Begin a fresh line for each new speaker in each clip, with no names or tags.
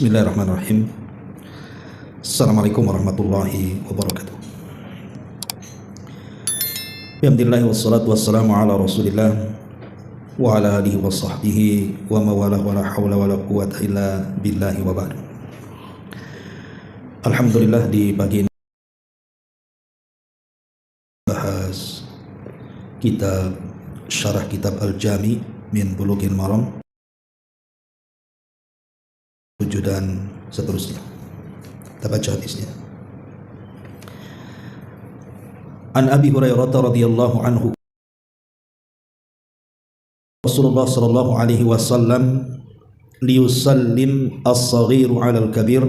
Bismillahirrahmanirrahim. Assalamualaikum warahmatullahi wabarakatuh. Alhamdulillah wassalatu wassalamu ala Rasulillah wa ala alihi wa sahbihi wa mawalah wa la hawla wa la quwwata illa billahi wa ba'du. Alhamdulillah, di pagi ini bahas kitab syarah kitab Al-Jami min Bulughil Maram dan seterusnya. Kita baca hadisnya. An Abi Hurairah radhiyallahu anhu, Rasulullah sallallahu alaihi wasallam liyusallim as-saghiru 'ala al-kabir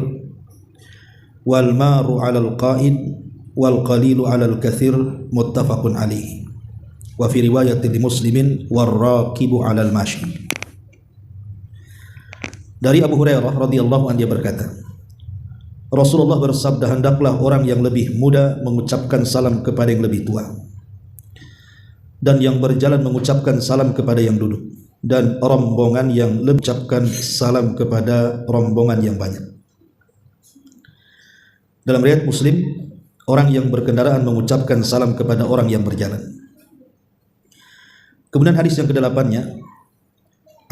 wal maru 'ala al-qa'id wal qalilu 'ala al-kathir, muttafaqun alaihi. Wa fi riwayatin li Muslimin war raqibu 'ala al-mashi. Dari Abu Hurairah radhiyallahu anhu, dia berkata, Rasulullah bersabda, hendaklah orang yang lebih muda mengucapkan salam kepada yang lebih tua, dan yang berjalan mengucapkan salam kepada yang duduk, dan rombongan yang mengucapkan salam kepada rombongan yang banyak. Dalam riwayat Muslim, orang yang berkendaraan mengucapkan salam kepada orang yang berjalan. Kemudian hadis yang ke-8-nya,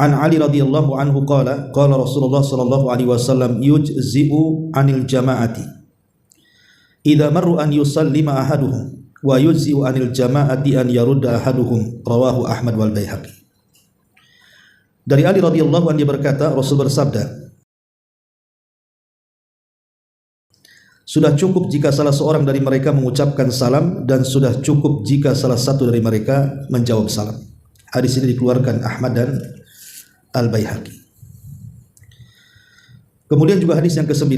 An Ali radhiyallahu anhu qala Rasulullah sallallahu alaihi wasallam yujzi'u 'anil jama'ati idza marru an yusallima ahaduhum wa yujzi'u 'anil jama'ati an yarudda ahaduhum, rawahu Ahmad wal Baihaqi. Dari Ali radhiyallahu anhu, dia berkata, Rasul bersabda, sudah cukup jika salah seorang dari mereka mengucapkan salam, dan sudah cukup jika salah satu dari mereka menjawab salam. Hadis ini dikeluarkan Ahmad dan Al-Baihaqi. Kemudian juga hadis yang ke-9,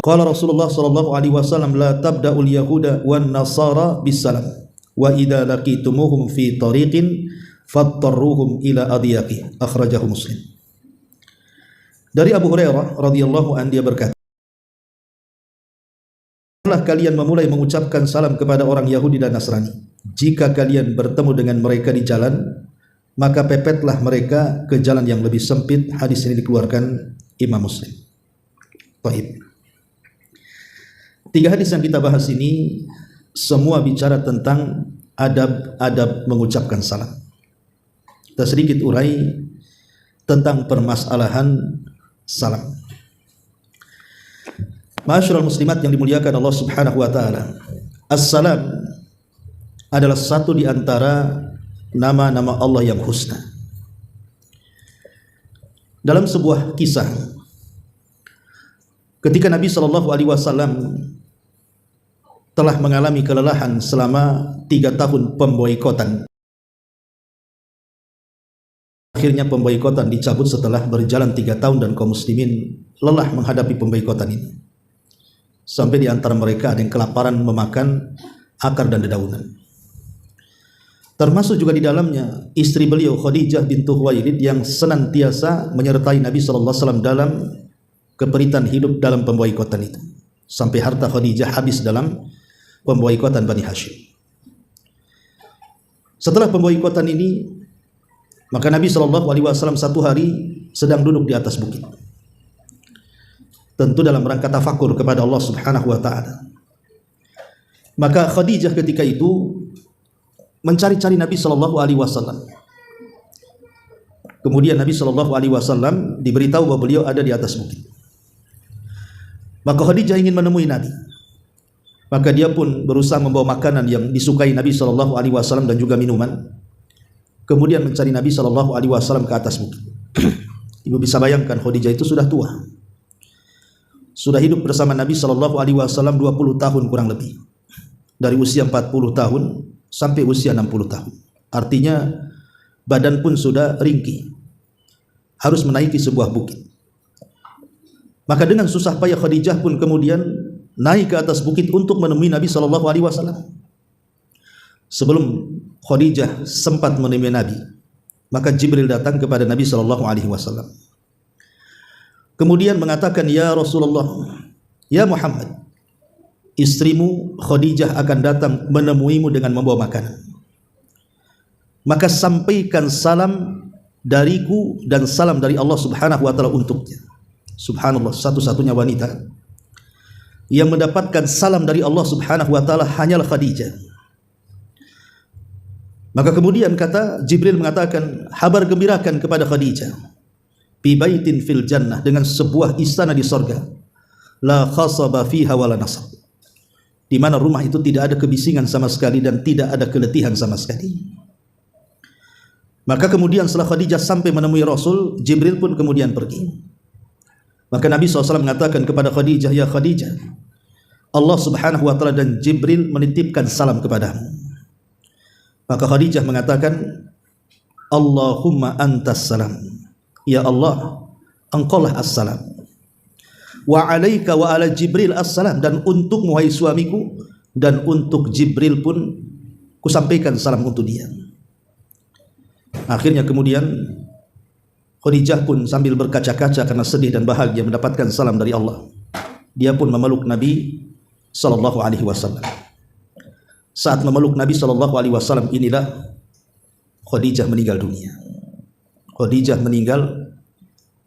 qala Rasulullah sallallahu alaihi wasallam la tabda'ul yahuda wan nasara bisalam wa idza laqitumuhum fi tariqin fattarruhum ila adiyaqi, akhrajahu Muslim. Dari Abu Hurairah radhiyallahu anhu, dia berkata, janganlah kalian memulai mengucapkan salam kepada orang Yahudi dan Nasrani. Jika kalian bertemu dengan mereka di jalan, maka pepetlah mereka ke jalan yang lebih sempit. Hadis ini dikeluarkan Imam Muslim. Baik. 3 hadis yang kita bahas ini semua bicara tentang adab-adab mengucapkan salam. Kita sedikit urai tentang permasalahan salam. Ma'asyiral muslimat yang dimuliakan Allah Subhanahu wa taala, Assalam adalah satu di antara nama-nama Allah yang husna. Dalam sebuah kisah, ketika Nabi sallallahu alaihi wasallam telah mengalami kelelahan selama 3 tahun pemboikotan, akhirnya pemboikotan dicabut setelah berjalan 3 tahun dan kaum muslimin lelah menghadapi pemboikotan ini. Sampai di antara mereka ada yang kelaparan memakan akar dan dedaunan. Termasuk juga di dalamnya istri beliau Khadijah bintu Khuwailid yang senantiasa menyertai Nabi sallallahu alaihi wasallam dalam keperitan hidup dalam pemboikotan itu, sampai harta Khadijah habis dalam pemboikotan Bani Hashim. Setelah pemboikotan ini, maka Nabi sallallahu alaihi wasallam satu hari sedang duduk di atas bukit, tentu dalam rangka tafakur kepada Allah Subhanahu wa taala. Maka Khadijah ketika itu mencari-cari Nabi sallallahu alaihi wasallam. Kemudian Nabi sallallahu alaihi wasallam diberitahu bahwa beliau ada di atas bukit. Maka Khadijah ingin menemui Nabi. Maka dia pun berusaha membawa makanan yang disukai Nabi sallallahu alaihi wasallam dan juga minuman. Kemudian mencari Nabi sallallahu alaihi wasallam ke atas bukit. Ibu bisa bayangkan, Khadijah itu sudah tua. Sudah hidup bersama Nabi sallallahu alaihi wasallam 20 tahun kurang lebih. Dari usia 40 tahun sampai usia 60 tahun. Artinya badan pun sudah ringkih, harus menaiki sebuah bukit. Maka dengan susah payah Khadijah pun kemudian naik ke atas bukit untuk menemui Nabi sallallahu alaihi wasallam. Sebelum Khadijah sempat menemui Nabi, maka Jibril datang kepada Nabi sallallahu alaihi wasallam. Kemudian mengatakan, ya Rasulullah, ya Muhammad, istrimu Khadijah akan datang menemuimu dengan membawa makanan. Maka sampaikan salam dariku dan salam dari Allah Subhanahu wa taala untuknya. Subhanallah, satu-satunya wanita yang mendapatkan salam dari Allah Subhanahu wa taala hanyalah Khadijah. Maka kemudian kata Jibril mengatakan, habar gembirakan kepada Khadijah, bi baitin fil jannah, dengan sebuah istana di sorga, la khasaba fiha wala nasab, di mana rumah itu tidak ada kebisingan sama sekali dan tidak ada keletihan sama sekali. Maka kemudian setelah Khadijah sampai menemui Rasul, Jibril pun kemudian pergi. Maka Nabi SAW mengatakan kepada Khadijah, ya Khadijah, Allah Subhanahu wa taala dan Jibril menitipkan salam kepadamu. Maka Khadijah mengatakan, Allahumma antas salam, ya Allah, engkaulah as-salam, wa alaika wa ala Jibril as-salam, dan untukmu wahai suamiku dan untuk Jibril pun kusampaikan salam untuk dia. Akhirnya kemudian Khadijah pun sambil berkaca-kaca karena sedih dan bahagia mendapatkan salam dari Allah, dia pun memeluk Nabi sallallahu alaihi wasallam. Saat memeluk Nabi sallallahu alaihi wasallam inilah Khadijah meninggal dunia. Khadijah meninggal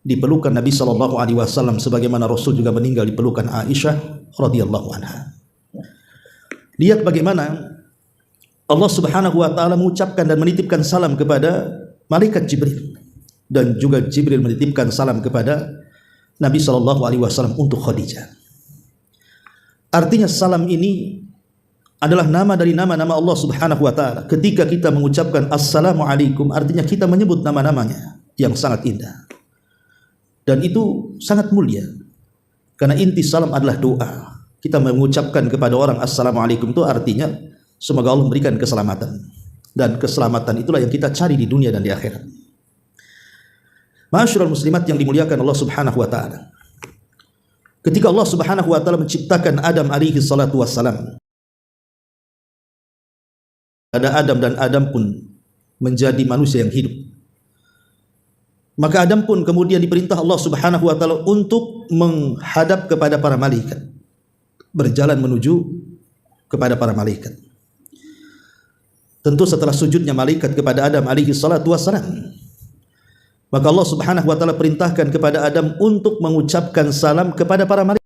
di pelukan Nabi sallallahu alaihi wasallam, sebagaimana Rasul juga meninggal di pelukan Aisyah radhiyallahu anha. Lihat bagaimana Allah Subhanahu wa taala mengucapkan dan menitipkan salam kepada malaikat Jibril, dan juga Jibril menitipkan salam kepada Nabi sallallahu alaihi wasallam untuk Khadijah. Artinya salam ini adalah nama dari nama-nama Allah Subhanahu wa taala. Ketika kita mengucapkan assalamualaikum, artinya kita menyebut nama-namanya yang sangat indah. Dan itu sangat mulia. Karena inti salam adalah doa. Kita mengucapkan kepada orang assalamualaikum itu artinya semoga Allah memberikan keselamatan. Dan keselamatan itulah yang kita cari di dunia dan di akhirat. Ma'asyiral muslimat yang dimuliakan Allah Subhanahu wa taala. Ketika Allah Subhanahu wa taala menciptakan Adam alaihi salatu wassalam, ada Adam dan Adam pun menjadi manusia yang hidup. Maka Adam pun kemudian diperintah Allah Subhanahu wa taala untuk menghadap kepada para malaikat, berjalan menuju kepada para malaikat. Tentu setelah sujudnya malaikat kepada Adam alaihi salatu wassalam, maka Allah Subhanahu wa taala perintahkan kepada Adam untuk mengucapkan salam kepada para malaikat.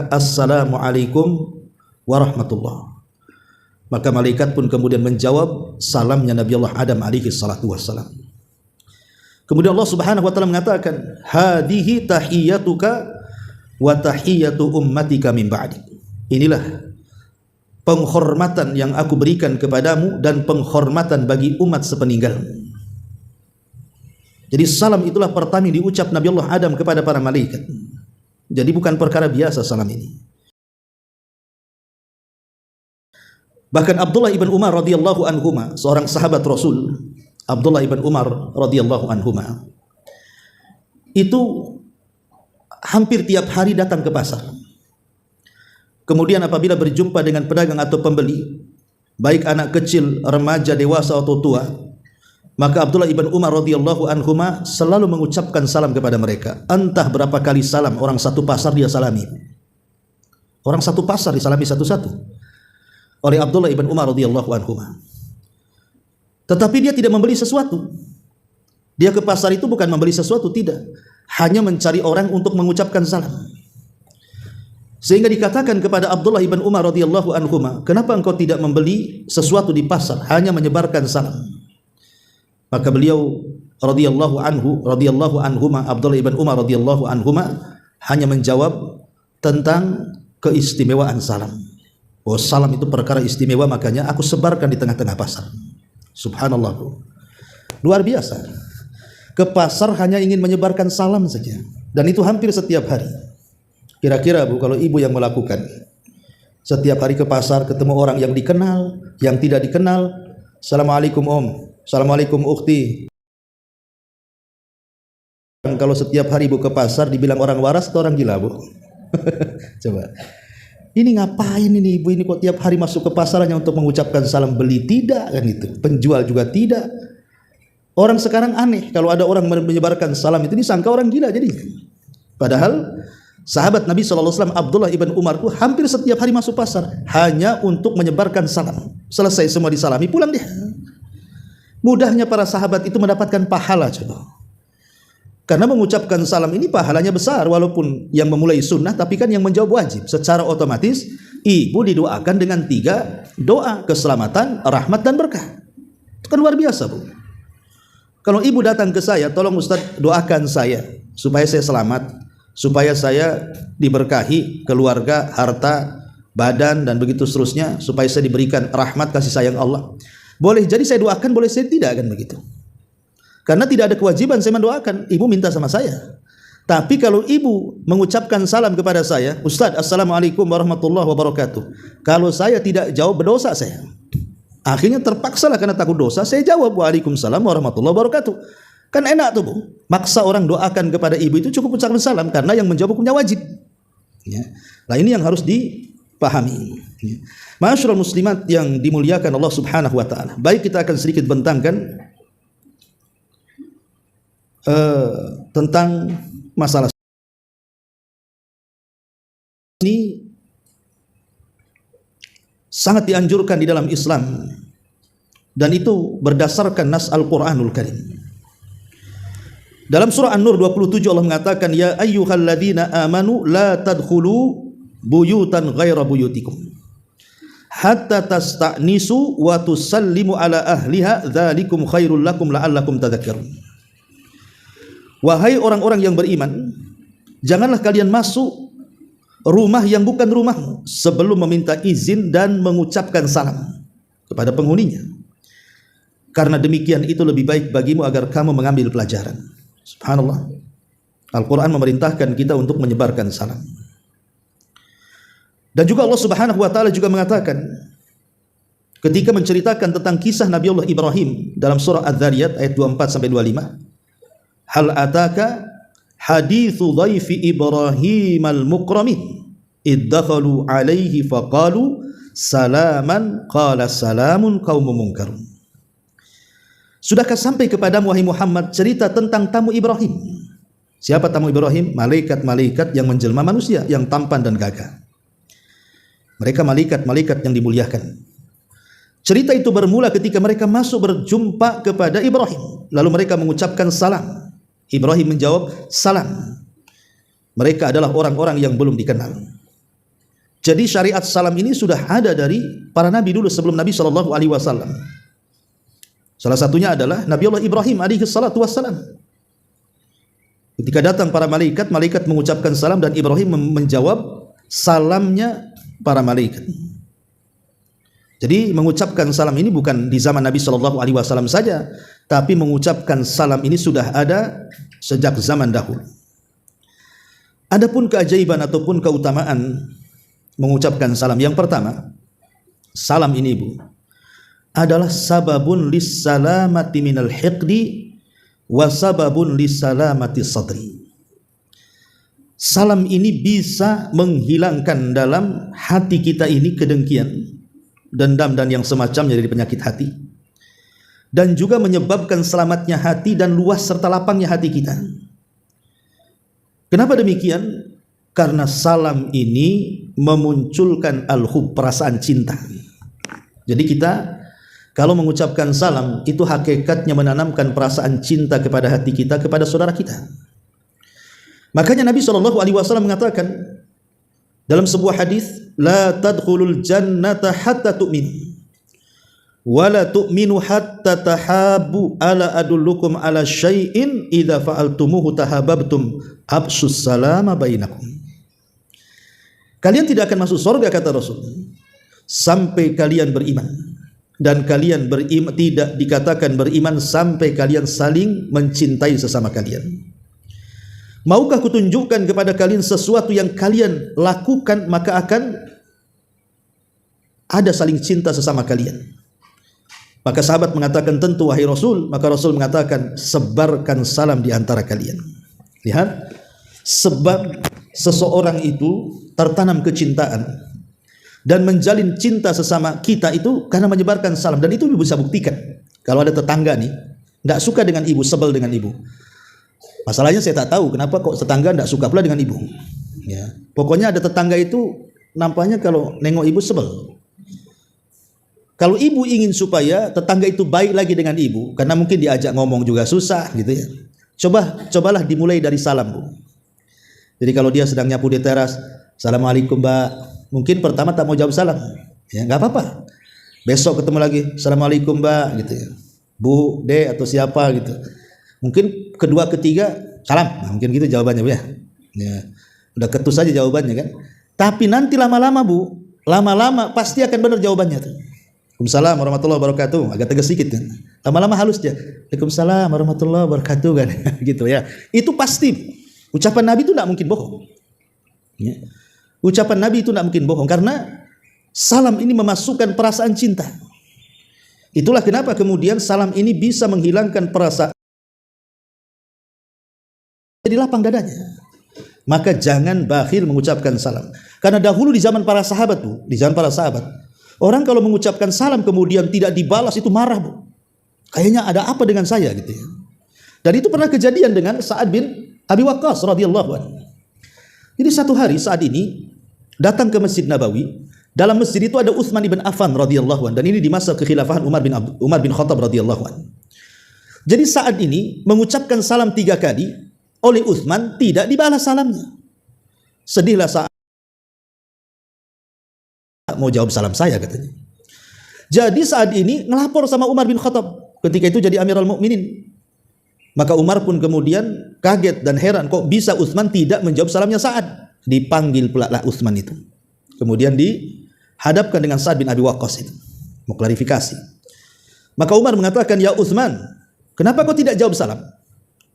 Assalamualaikum warahmatullah. Maka malaikat pun kemudian menjawab salamnya Nabi Allah Adam alaihi salatu wassalam. Kemudian Allah Subhanahu wa taala mengatakan, hadhihi tahiyyatuka wa tahiyyatu ummatika min ba'di. Inilah penghormatan yang aku berikan kepadamu dan penghormatan bagi umat sepeninggalmu. Jadi salam itulah pertama yang diucap Nabi Allah Adam kepada para malaikat. Jadi bukan perkara biasa salam ini. Bahkan Abdullah ibn Umar radhiyallahu anhuma, seorang sahabat Rasul, Abdullah ibn Umar radhiyallahu anhuma, itu hampir tiap hari datang ke pasar. Kemudian apabila berjumpa dengan pedagang atau pembeli, baik anak kecil, remaja, dewasa atau tua, maka Abdullah ibn Umar radhiyallahu anhuma selalu mengucapkan salam kepada mereka. Entah berapa kali salam orang satu pasar dia salami. Orang satu pasar disalami satu-satu oleh Abdullah ibn Umar radhiyallahu anhuma. Tetapi dia tidak membeli sesuatu. Dia ke pasar itu bukan membeli sesuatu, tidak. Hanya mencari orang untuk mengucapkan salam. Sehingga dikatakan kepada Abdullah ibn Umar radhiyallahu anhuma, kenapa engkau tidak membeli sesuatu di pasar, hanya menyebarkan salam? Maka beliau radhiyallahu anhuma, Abdullah ibn Umar radhiyallahu anhuma, hanya menjawab tentang keistimewaan salam. Oh, salam itu perkara istimewa, makanya aku sebarkan di tengah-tengah pasar. Subhanallah, luar biasa. Ke pasar hanya ingin menyebarkan salam saja, dan itu hampir setiap hari. Kira-kira Bu, kalau ibu yang melakukan setiap hari ke pasar, ketemu orang yang dikenal, yang tidak dikenal, assalamualaikum om, assalamualaikum ukhti. Kalau setiap hari Bu ke pasar dibilang orang waras atau orang gila Bu? Coba. Ini ngapain ini ibu ini kok tiap hari masuk ke pasar hanya untuk mengucapkan salam beli? Tidak kan itu. Penjual juga tidak. Orang sekarang aneh kalau ada orang menyebarkan salam itu disangka orang gila jadi. Padahal sahabat Nabi SAW Abdullah ibn Umar itu hampir setiap hari masuk pasar hanya untuk menyebarkan salam. Selesai semua disalami pulang dia. Mudahnya para sahabat itu mendapatkan pahala coba. Karena mengucapkan salam ini pahalanya besar, walaupun yang memulai sunnah tapi kan yang menjawab wajib. Secara otomatis ibu didoakan dengan 3 doa keselamatan, rahmat dan berkah. Itu kan luar biasa, Bu. Kalau ibu datang ke saya, tolong Ustaz doakan saya supaya saya selamat, supaya saya diberkahi keluarga, harta, badan dan begitu seterusnya, supaya saya diberikan rahmat kasih sayang Allah. Boleh jadi saya doakan, boleh saya tidak, kan begitu. Karena tidak ada kewajiban saya mendoakan, ibu minta sama saya. Tapi kalau ibu mengucapkan salam kepada saya, Ustaz, assalamualaikum warahmatullahi wabarakatuh. Kalau saya tidak jawab, berdosa saya. Akhirnya terpaksalah karena takut dosa, saya jawab waalaikumsalam warahmatullahi wabarakatuh. Kan enak tuh, Bu. Maksa orang doakan kepada ibu itu cukup ucapkan salam, karena yang menjawab hukumnya wajib. Ya. Nah, ini yang harus dipahami. Ya. Ma'asyiral muslimat yang dimuliakan Allah Subhanahu wa taala. Baik, kita akan sedikit bentangkan tentang masalah ini. Sangat dianjurkan di dalam Islam, dan itu berdasarkan nas Al-Quranul Karim. Dalam surah An-Nur 27 Allah mengatakan, ya ayyuhalladzina amanu la tadkhulu buyutan ghaira buyutikum hatta tasta'nisu wa tusallimu ala ahliha dzalikum khairul lakum la'allakum tadhakkarun. Wahai orang-orang yang beriman, janganlah kalian masuk rumah yang bukan rumahmu sebelum meminta izin dan mengucapkan salam kepada penghuninya, karena demikian itu lebih baik bagimu agar kamu mengambil pelajaran. Subhanallah, Al-Quran memerintahkan kita untuk menyebarkan salam. Dan juga Allah Subhanahu wa taala juga mengatakan ketika menceritakan tentang kisah Nabi Allah Ibrahim dalam surah Az-Zariyat ayat 24-25, hal ataka hadithu dhaifi Ibrahim al-mukramin iddakhalu alaihi faqalu salaman qala salamun qaumun munkarun. Sudahkah sampai kepadamu wahai Muhammad cerita tentang tamu Ibrahim? Siapa tamu Ibrahim? Malaikat-malaikat yang menjelma manusia yang tampan dan gagah. Mereka malaikat-malaikat yang dimuliakan. Cerita itu bermula ketika mereka masuk berjumpa kepada Ibrahim, lalu mereka mengucapkan salam. Ibrahim menjawab salam. Mereka adalah orang-orang yang belum dikenal. Jadi syariat salam ini sudah ada dari para nabi dulu sebelum Nabi SAW. Salah satunya adalah Nabi Allah Ibrahim alaihi salatu wassalam. Ketika datang para malaikat, malaikat mengucapkan salam dan Ibrahim menjawab salamnya para malaikat. Jadi mengucapkan salam ini bukan di zaman Nabi SAW saja, tapi mengucapkan salam ini sudah ada sejak zaman dahulu. Adapun keajaiban ataupun keutamaan mengucapkan salam, yang pertama, salam ini, Bu, adalah sababun lissalamati minal hiqdi wa sababun lissalamati sadri. Salam ini bisa menghilangkan dalam hati kita ini kedengkian, dendam dan yang semacamnya dari penyakit hati, dan juga menyebabkan selamatnya hati dan luas serta lapangnya hati kita. Kenapa demikian? Karena salam ini memunculkan al-hub, perasaan cinta. Jadi kita kalau mengucapkan salam itu hakikatnya menanamkan perasaan cinta kepada hati kita, kepada saudara kita. Makanya Nabi SAW mengatakan dalam sebuah hadis, la tadkhulul jannata hatta tu'minu wa la tu'minu hatta tahabu, ala adullukum ala syai'in idza fa'altumuhu tahabbtum absus salama bainakum. Kalian tidak akan masuk surga, kata Rasul, sampai kalian beriman, dan kalian beriman tidak dikatakan beriman sampai kalian saling mencintai sesama kalian. Maukah kutunjukkan kepada kalian sesuatu yang kalian lakukan maka akan ada saling cinta sesama kalian? Maka sahabat mengatakan, tentu wahai Rasul. Maka Rasul mengatakan, sebarkan salam di antara kalian. Lihat, sebab seseorang itu tertanam kecintaan dan menjalin cinta sesama kita itu karena menyebarkan salam. Dan itu bisa buktikan. Kalau ada tetangga nih tidak suka dengan ibu, sebel dengan ibu, masalahnya saya tak tahu kenapa kok tetangga tidak suka pula dengan ibu, ya. Pokoknya ada tetangga itu nampaknya kalau nengok ibu sebel. Kalau ibu ingin supaya tetangga itu baik lagi dengan ibu, karena mungkin diajak ngomong juga susah gitu ya. Cobalah dimulai dari salam, Bu. Jadi kalau dia sedang nyapu di teras, Assalamualaikum, Mbak. Mungkin pertama tak mau jawab salam. Ya, enggak apa-apa. Besok ketemu lagi, Assalamualaikum, Mbak, gitu ya. Bu, De, atau siapa gitu. Mungkin kedua, ketiga, salam. Nah, mungkin gitu jawabannya, Bu ya. Ya. Udah ketus aja jawabannya kan. Tapi nanti lama-lama, Bu, lama-lama pasti akan benar jawabannya tuh. Waalaikumsalam warahmatullahi wabarakatuh. Agak tegas sedikit kan. Lama-lama halus dia. Waalaikumsalam warahmatullahi wabarakatuh kan. Gitu ya. Itu pasti. Ucapan Nabi itu tidak mungkin bohong. Ya. Ucapan Nabi itu tidak mungkin bohong karena salam ini memasukkan perasaan cinta. Itulah kenapa kemudian salam ini bisa menghilangkan perasaan di lapang dadanya. Maka jangan bakhil mengucapkan salam. Karena dahulu di zaman para sahabat, Bu, di zaman para sahabat, orang kalau mengucapkan salam kemudian tidak dibalas itu marah, Bu. Kayaknya ada apa dengan saya gitu ya. Dan itu pernah kejadian dengan Sa'ad bin Abi Waqqas radhiyallahu anhu. Jadi satu hari saat ini datang ke Masjid Nabawi. Dalam masjid itu ada Utsman bin Affan radhiyallahu anhu, dan ini di masa kekhilafahan Umar bin Khattab radhiyallahu anhu. Jadi saat ini mengucapkan salam 3 kali oleh Utsman tidak dibalas salamnya. Sedihlah Sa'ad, mau jawab salam saya katanya. Jadi saat ini ngelapor sama Umar bin Khattab, ketika itu jadi Amirul Mukminin. Maka Umar pun kemudian kaget dan heran, kok bisa Utsman tidak menjawab salamnya Sa'ad. Dipanggil pula lah Utsman itu. Kemudian dihadapkan dengan Sa'ad bin Abi Waqqas itu. Mau klarifikasi. Maka Umar mengatakan, ya Utsman, kenapa kau tidak jawab salam?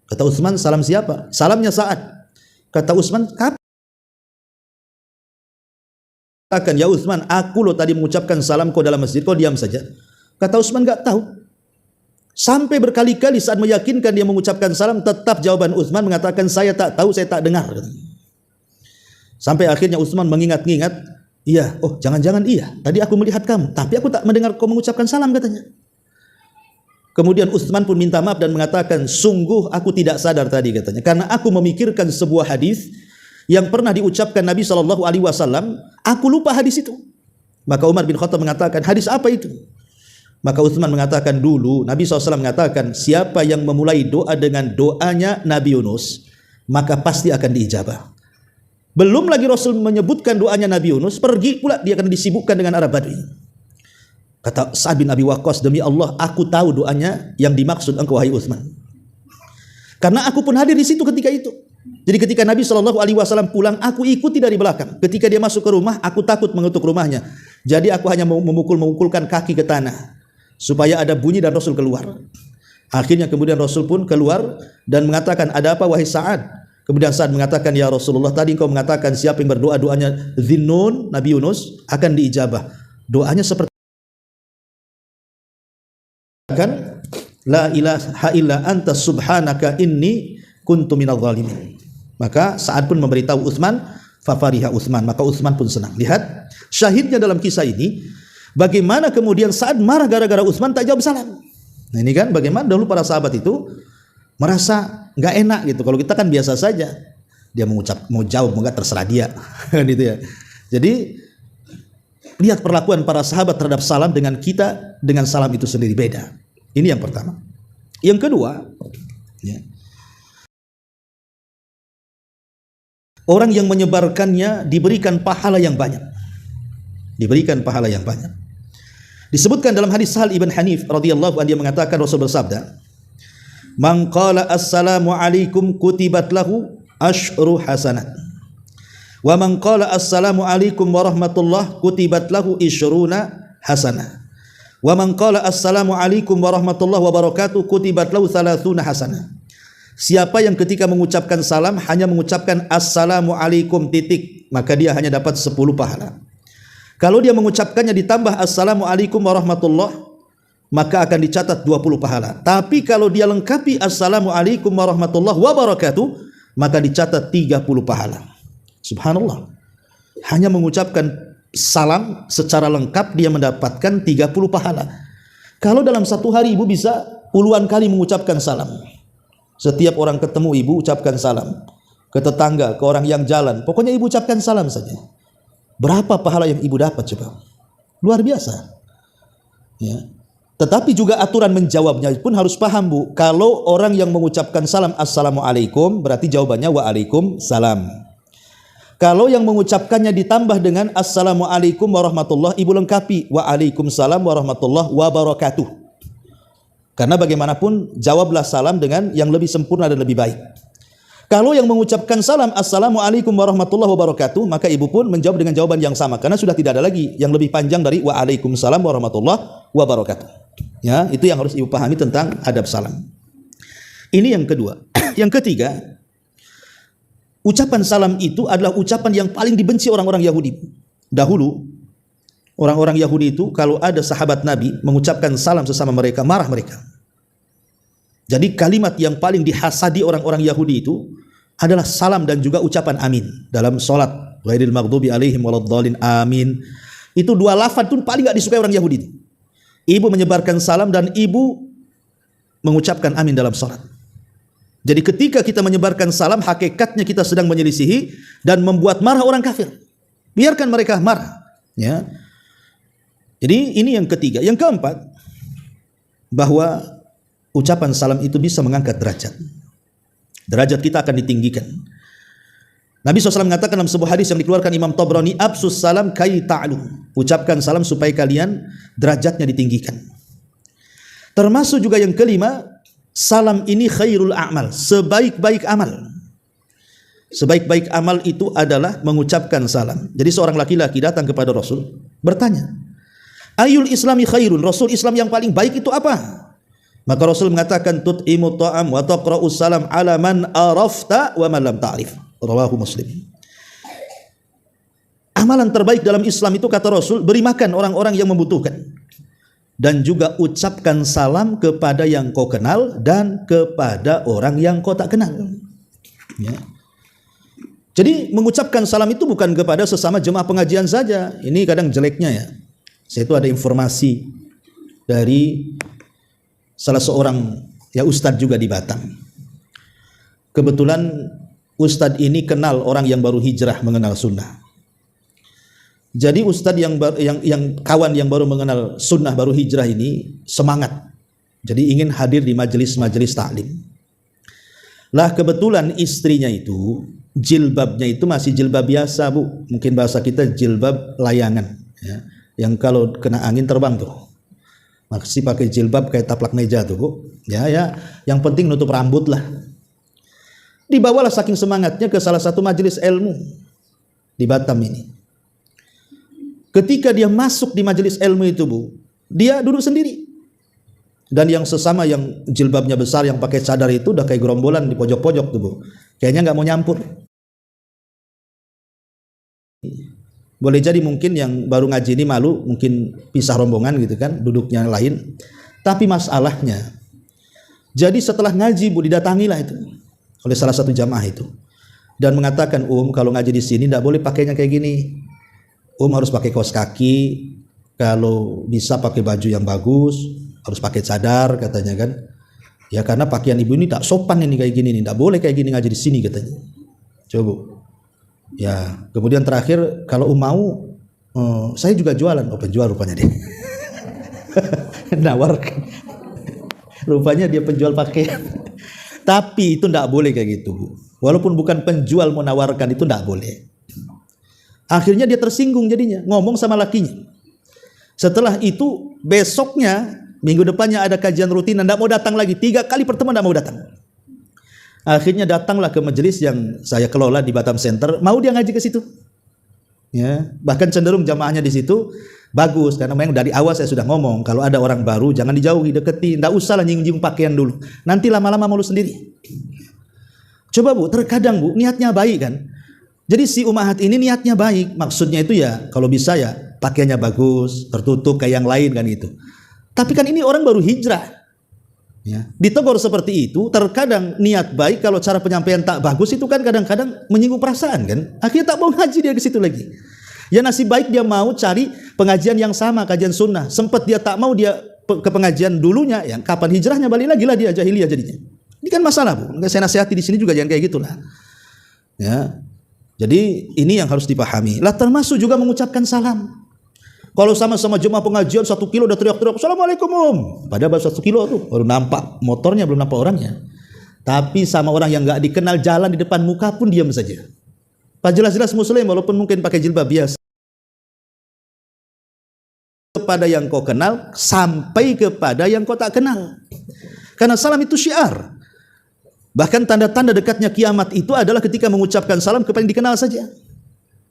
Kata Utsman, salam siapa? Salamnya Sa'ad. Kata Utsman, katakan, ya Utsman, aku loh tadi mengucapkan salam kau dalam masjid, kau diam saja. Kata Utsman, enggak tahu. Sampai berkali-kali saat meyakinkan dia mengucapkan salam, tetap jawaban Utsman mengatakan, saya tak tahu, saya tak dengar. Sampai akhirnya Utsman mengingat-ingat, iya, oh jangan-jangan iya, tadi aku melihat kamu, tapi aku tak mendengar kau mengucapkan salam katanya. Kemudian Utsman pun minta maaf dan mengatakan, sungguh aku tidak sadar tadi katanya, karena aku memikirkan sebuah hadis yang pernah diucapkan Nabi SAW, aku lupa hadis itu. Maka Umar bin Khattab mengatakan, hadis apa itu? Maka Utsman mengatakan, dulu Nabi SAW mengatakan, siapa yang memulai doa dengan doanya Nabi Yunus, maka pasti akan diijabah. Belum lagi Rasul menyebutkan doanya Nabi Yunus, pergi pula dia akan disibukkan dengan Arab Badui. Kata Sa'ad bin Abi Waqqas, demi Allah aku tahu doanya yang dimaksud engkau wahai Utsman. Karena aku pun hadir di situ ketika itu. Jadi ketika Nabi SAW pulang, aku ikuti dari belakang. Ketika dia masuk ke rumah, aku takut mengetuk rumahnya. Jadi aku hanya memukulkan kaki ke tanah supaya ada bunyi dan Rasul keluar. Akhirnya kemudian Rasul pun keluar dan mengatakan, ada apa wahai Sa'ad? Kemudian Sa'ad mengatakan, ya Rasulullah, tadi engkau mengatakan siapa yang berdoa doanya Dhinnun, Nabi Yunus, akan diijabah. Doanya seperti kan, la ilaha illa anta subhanaka inni kuntu minadh dhalimin. Maka Sa'ad pun memberitahu Utsman, fafariha Utsman, maka Utsman pun senang. Lihat syahidnya dalam kisah ini, bagaimana kemudian Sa'ad marah gara-gara Utsman tak jawab salam. Nah ini kan bagaimana dahulu para sahabat itu merasa nggak enak gitu. Kalau kita kan biasa saja, dia mau jawab mau nggak terserah dia kan gitu ya. Jadi lihat perlakuan para sahabat terhadap salam dengan kita, dengan salam itu sendiri beda. Ini yang pertama. Yang kedua, ya, orang yang menyebarkannya diberikan pahala yang banyak. Diberikan pahala yang banyak. Disebutkan dalam hadis Sahal ibn Hanif radhiyallahu anhu, dia mengatakan, Rasul bersabda, man qala assalamu alaikum kutibat lahu asyru hasanat. Wa man qala assalamu alaikum warahmatullah kutibat lahu isyruna hasanah. Wa man qala assalamu alaikum warahmatullahi wabarakatuh kutibat lahu 30 hasanah. Siapa yang ketika mengucapkan salam hanya mengucapkan assalamu alaikum titik, maka dia hanya dapat 10 pahala. Kalau dia mengucapkannya ditambah assalamu alaikum warahmatullahi, maka akan dicatat 20 pahala. Tapi kalau dia lengkapi assalamu alaikum warahmatullahi wabarakatuh, maka dicatat 30 pahala. Subhanallah. Hanya mengucapkan salam secara lengkap dia mendapatkan 30 pahala. Kalau dalam satu hari ibu bisa puluhan kali mengucapkan salam. Setiap orang ketemu ibu ucapkan salam. Ke tetangga, ke orang yang jalan, pokoknya ibu ucapkan salam saja. Berapa pahala yang ibu dapat coba? Luar biasa. Ya. Tetapi juga aturan menjawabnya pun harus paham, Bu. Kalau orang yang mengucapkan salam assalamualaikum, berarti jawabannya waalaikumsalam. Kalau yang mengucapkannya ditambah dengan assalamualaikum warahmatullahi, ibu lengkapi waalaikumsalam warahmatullahi wabarakatuh. Karena bagaimanapun jawablah salam dengan yang lebih sempurna dan lebih baik. Kalau yang mengucapkan salam assalamualaikum warahmatullahi wabarakatuh, maka ibu pun menjawab dengan jawaban yang sama, karena sudah tidak ada lagi yang lebih panjang dari waalaikumsalam warahmatullahi wabarakatuh. Ya, itu yang harus ibu pahami tentang adab salam. Ini yang kedua. Yang ketiga, ucapan salam itu adalah ucapan yang paling dibenci orang-orang Yahudi. Dahulu, orang-orang Yahudi itu kalau ada sahabat Nabi mengucapkan salam sesama mereka, marah mereka. Jadi kalimat yang paling dihasadi orang-orang Yahudi itu adalah salam dan juga ucapan amin dalam sholat. Ghairil maghdubi alaihim waladdallin, amin. Itu dua lafaz itu paling gak disukai orang Yahudi itu. Ibu menyebarkan salam dan ibu mengucapkan amin dalam sholat. Jadi ketika kita menyebarkan salam, hakikatnya kita sedang menyelisihi dan membuat marah orang kafir. Biarkan mereka marah. Ya. Jadi ini yang ketiga. Yang keempat, bahwa ucapan salam itu bisa mengangkat derajat. Derajat kita akan ditinggikan. Nabi SAW mengatakan dalam sebuah hadis yang dikeluarkan Imam Tabrani, absus salam kai ta'lu. Ucapkan salam supaya kalian derajatnya ditinggikan. Termasuk juga yang kelima, salam ini khairul a'mal, sebaik-baik amal. Sebaik-baik amal itu adalah mengucapkan salam. Jadi seorang laki-laki datang kepada Rasul, bertanya, ayul islami khairun, Rasul, Islam yang paling baik itu apa? Maka Rasul mengatakan, tut'imu ta'am wa taqra'us salam ala man arafta wa man lam ta'rif. Rawahu Muslim. Amalan terbaik dalam Islam itu, kata Rasul, beri makan orang-orang yang membutuhkan, dan juga ucapkan salam kepada yang kau kenal dan kepada orang yang kau tak kenal. Ya. Jadi mengucapkan salam itu bukan kepada sesama jemaah pengajian saja. Ini kadang jeleknya ya. Saya itu ada informasi dari salah seorang ya ustadz juga di Batam. Kebetulan ustadz ini kenal orang yang baru hijrah mengenal sunnah. Jadi ustadz yang kawan yang baru mengenal sunnah, baru hijrah ini semangat. Jadi ingin hadir di majelis-majelis taklim. Lah kebetulan istrinya itu jilbabnya itu masih jilbab biasa, Bu. Mungkin bahasa kita jilbab layangan, ya. Yang kalau kena angin terbang tuh. Masih pakai jilbab kayak taplak meja tuh, Bu. Ya, yang penting nutup rambut lah. Dibawalah saking semangatnya ke salah satu majelis ilmu di Batam ini. Ketika dia masuk di majelis ilmu itu, Bu, dia duduk sendiri. Dan yang sesama yang jilbabnya besar, yang pakai cadar itu udah kayak gerombolan di pojok-pojok tuh, Bu. Kayaknya nggak mau nyampur. Boleh jadi mungkin yang baru ngaji ini malu, mungkin pisah rombongan gitu kan, duduknya lain. Tapi masalahnya, jadi setelah ngaji, Bu, didatangilah itu oleh salah satu jamaah itu dan mengatakan, kalau ngaji di sini tidak boleh pakainya kayak gini. Harus pakai kaos kaki, kalau bisa pakai baju yang bagus, harus pakai cadar katanya kan. Ya karena pakaian ibu ini tak sopan ini kayak gini nih, tidak boleh kayak gini ngaji di sini katanya. Coba. Ya, kemudian terakhir kalau mau saya juga jualan, penjual rupanya dia. Nawarkan. Rupanya dia penjual pakaian. Tapi itu tidak boleh kayak gitu, Bu. Walaupun bukan penjual menawarkan, itu tidak boleh. Akhirnya dia tersinggung jadinya, ngomong sama lakinya. Setelah itu besoknya, minggu depannya ada kajian rutin, tidak mau datang lagi. 3 kali pertemuan tidak mau datang. Akhirnya datanglah ke majelis yang saya kelola di Batam Center, mau dia ngaji ke situ. Ya, bahkan cenderung jamaahnya di situ bagus, karena memang dari awal saya sudah ngomong, kalau ada orang baru jangan dijauhi, deketi, tidak usahlah nyinggung pakaian dulu. Nanti lama-lama malu sendiri. Coba, Bu, terkadang, Bu, niatnya baik kan. Jadi si Ummahat ini niatnya baik, maksudnya itu ya kalau bisa ya pakaiannya bagus, tertutup kayak yang lain kan itu. Tapi kan ini orang baru hijrah. Ya, ditegur seperti itu, terkadang niat baik kalau cara penyampaian tak bagus itu kan kadang-kadang menyinggung perasaan kan. Akhirnya tak mau ngaji dia ke situ lagi. Ya nasib baik dia mau cari pengajian yang sama, kajian sunnah. Sempat dia tak mau dia ke pengajian dulunya, yang kapan hijrahnya balik lagi lah dia jahiliyah jadinya. Ini kan masalah, Bu. Saya nasihati di sini juga jangan kayak gitulah. Ya. Jadi ini yang harus dipahami. Lah termasuk juga mengucapkan salam. Kalau sama-sama jemaah pengajian 1 kilo udah teriak-teriak Assalamualaikum Om. Padahal baru 1 kilo tuh, baru nampak motornya, belum nampak orangnya. Tapi sama orang yang nggak dikenal jalan di depan muka pun diam saja. Pak jelas-jelas muslim walaupun mungkin pakai jilbab biasa. Kepada yang kau kenal sampai kepada yang kau tak kenal. Karena salam itu syiar. Bahkan tanda-tanda dekatnya kiamat itu adalah ketika mengucapkan salam kepada yang dikenal saja.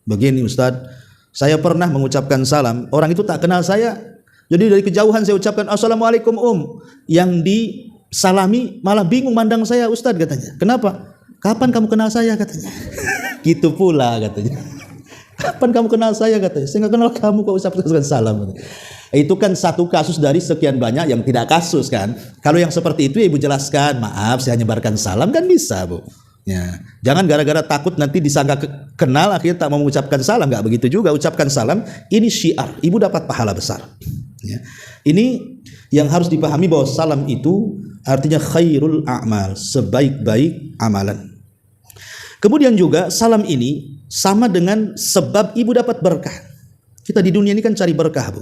Begini Ustadz, saya pernah mengucapkan salam, orang itu tak kenal saya. Jadi dari kejauhan saya ucapkan Assalamualaikum Om. Yang disalami malah bingung mandang saya Ustadz katanya. Kenapa? Kapan kamu kenal saya katanya. Gitu pula katanya. Kapan kamu kenal saya katanya. Saya nggak kenal kamu kok ucapkan salam katanya. Itu kan satu kasus dari sekian banyak yang tidak kasus kan. Kalau yang seperti itu ibu jelaskan, maaf saya nyebarkan salam kan bisa Bu. Ya, jangan gara-gara takut nanti disangka kenal akhirnya tak mau mengucapkan salam, nggak begitu juga. Ucapkan salam, ini syiar, ibu dapat pahala besar. Ya. Ini yang harus dipahami bahwa salam itu artinya khairul a'mal, sebaik-baik amalan. Kemudian juga salam ini sama dengan sebab ibu dapat berkah. Kita di dunia ini kan cari berkah Bu.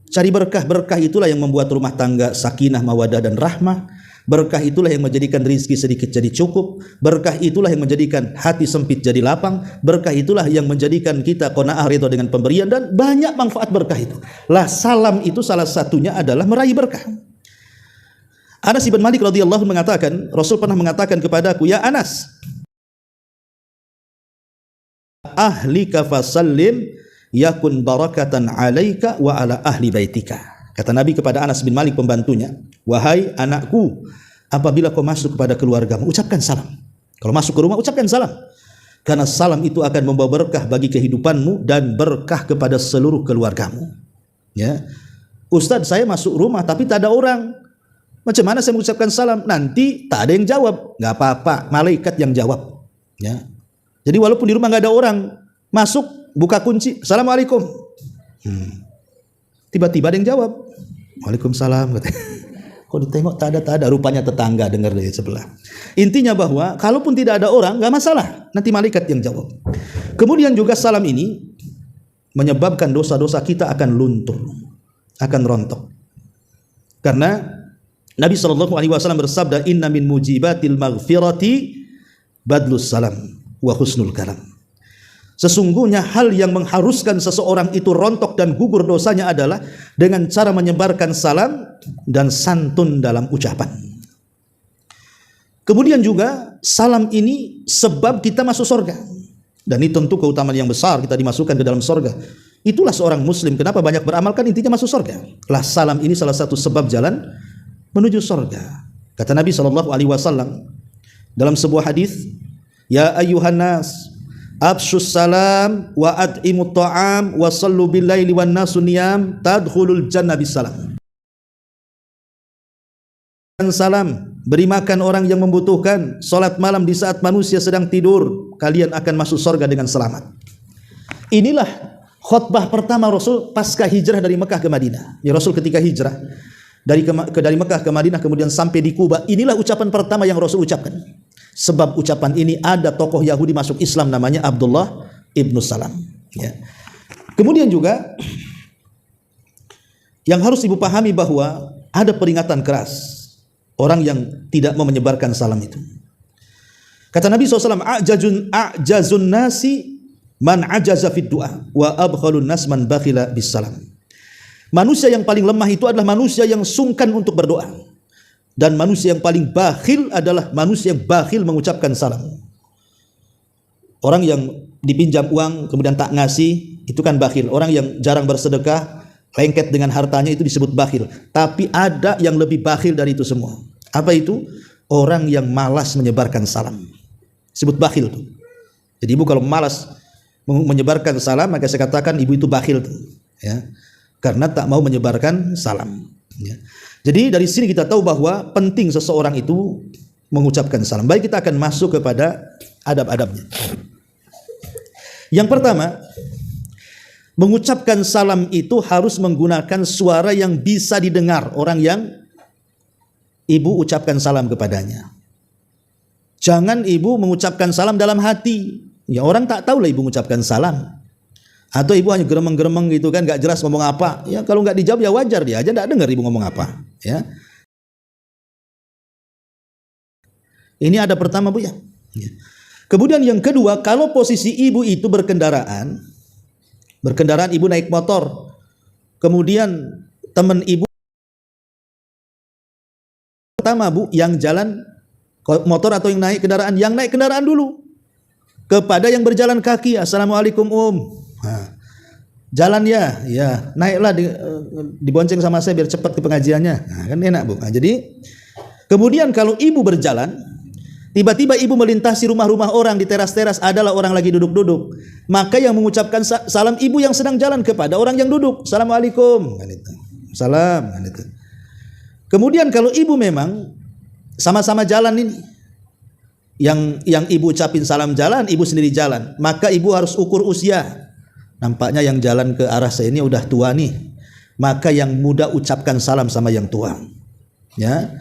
Cari berkah, berkah itulah yang membuat rumah tangga sakinah, mawadah dan rahmah. Berkah itulah yang menjadikan rizki sedikit jadi cukup. Berkah itulah yang menjadikan hati sempit jadi lapang. Berkah itulah yang menjadikan kita qanaah ridha dengan pemberian. Dan banyak manfaat berkah itu. Lah salam itu salah satunya adalah meraih berkah. Anas bin Malik radhiyallahu mengatakan, Rasul pernah mengatakan kepadaku, ya Anas, ahlika fasallim yakun barakatan alaika wa ala ahli baitika. Kata Nabi kepada Anas bin Malik pembantunya, wahai anakku, apabila kau masuk kepada keluargamu, ucapkan salam. Kalau masuk ke rumah, ucapkan salam. Karena salam itu akan membawa berkah bagi kehidupanmu dan berkah kepada seluruh keluargamu. Ya, Ustadz saya masuk rumah tapi tak ada orang. Macam mana saya mengucapkan salam? Nanti tak ada yang jawab. Gak apa-apa, malaikat yang jawab. Ya. Jadi walaupun di rumah gak ada orang, masuk, buka kunci, Assalamualaikum. Tiba-tiba ada yang jawab, Waalaikumsalam. Kok ditengok tak ada, rupanya tetangga dengar dari sebelah. Intinya bahwa kalaupun tidak ada orang, gak masalah, nanti malaikat yang jawab. Kemudian juga salam ini menyebabkan dosa-dosa kita akan luntur, akan rontok. Karena Nabi SAW bersabda, inna min mujibatil maghfirati badlus salam wa husnul kalam. Sesungguhnya hal yang mengharuskan seseorang itu rontok dan gugur dosanya adalah dengan cara menyebarkan salam dan santun dalam ucapan. Kemudian juga salam ini sebab kita masuk surga. Dan ini tentu keutamaan yang besar, kita dimasukkan ke dalam surga. Itulah seorang muslim, kenapa banyak beramalkan intinya masuk surga. Lah salam ini salah satu sebab jalan menuju surga. Kata Nabi SAW dalam sebuah hadis, ya ayyuhan nas abshus salam wa ad'imut ta'am wa sallu bil laili wan nasu niyam tadkhulul jannah bisalam. Salam, beri makan orang yang membutuhkan, salat malam di saat manusia sedang tidur, kalian akan masuk surga dengan selamat. Inilah khutbah pertama Rasul pasca hijrah dari Mekah ke Madinah. Ya, Rasul ketika hijrah dari Mekah ke Madinah kemudian sampai di Kuba, inilah ucapan pertama yang Rasul ucapkan. Sebab ucapan ini ada tokoh Yahudi masuk Islam namanya Abdullah ibnu Salam. Ya. Kemudian juga yang harus ibu pahami bahwa ada peringatan keras orang yang tidak mau menyebarkan salam itu. Kata Nabi SAW, a'jazun nasi man ajaza fid du'a wa abkhalun nas man bakhila bis salam. Manusia yang paling lemah itu adalah manusia yang sungkan untuk berdoa. Dan manusia yang paling bakhil adalah manusia yang bakhil mengucapkan salam. Orang yang dipinjam uang kemudian tak ngasih, itu kan bakhil. Orang yang jarang bersedekah, lengket dengan hartanya, itu disebut bakhil. Tapi ada yang lebih bakhil dari itu semua. Apa itu? Orang yang malas menyebarkan salam. Disebut bakhil tuh. Jadi ibu kalau malas menyebarkan salam, maka saya katakan ibu itu bakhil tuh. Ya. Karena tak mau menyebarkan salam. Ya. Jadi dari sini kita tahu bahwa penting seseorang itu mengucapkan salam. Baik, kita akan masuk kepada adab-adabnya. Yang pertama, mengucapkan salam itu harus menggunakan suara yang bisa didengar orang yang ibu ucapkan salam kepadanya. Jangan ibu mengucapkan salam dalam hati. Ya, orang tak tahu lah ibu mengucapkan salam. Atau ibu hanya geremeng-geremeng gitu kan, nggak jelas ngomong apa. Ya kalau nggak dijawab ya wajar, dia aja nggak dengar ibu ngomong apa. Ya. Ini ada pertama bu ya. Kemudian yang kedua, kalau posisi ibu itu berkendaraan ibu naik motor, kemudian teman ibu pertama bu, yang jalan motor atau yang naik kendaraan dulu kepada yang berjalan kaki. Assalamualaikum Nah, jalan ya naiklah dibonceng sama saya biar cepat ke pengajiannya. Nah, kan enak bu. Nah, jadi kemudian kalau ibu berjalan, tiba-tiba ibu melintasi rumah-rumah orang di teras-teras, adalah orang lagi duduk-duduk, maka yang mengucapkan salam ibu yang sedang jalan kepada orang yang duduk. Assalamualaikum. Kan itu. Salam. Kan itu. Kemudian kalau ibu memang sama-sama jalan ini, yang ibu ucapin salam jalan, ibu sendiri jalan, maka ibu harus ukur usia. Nampaknya yang jalan ke arah saya ini udah tua nih, maka yang muda ucapkan salam sama yang tua. Ya,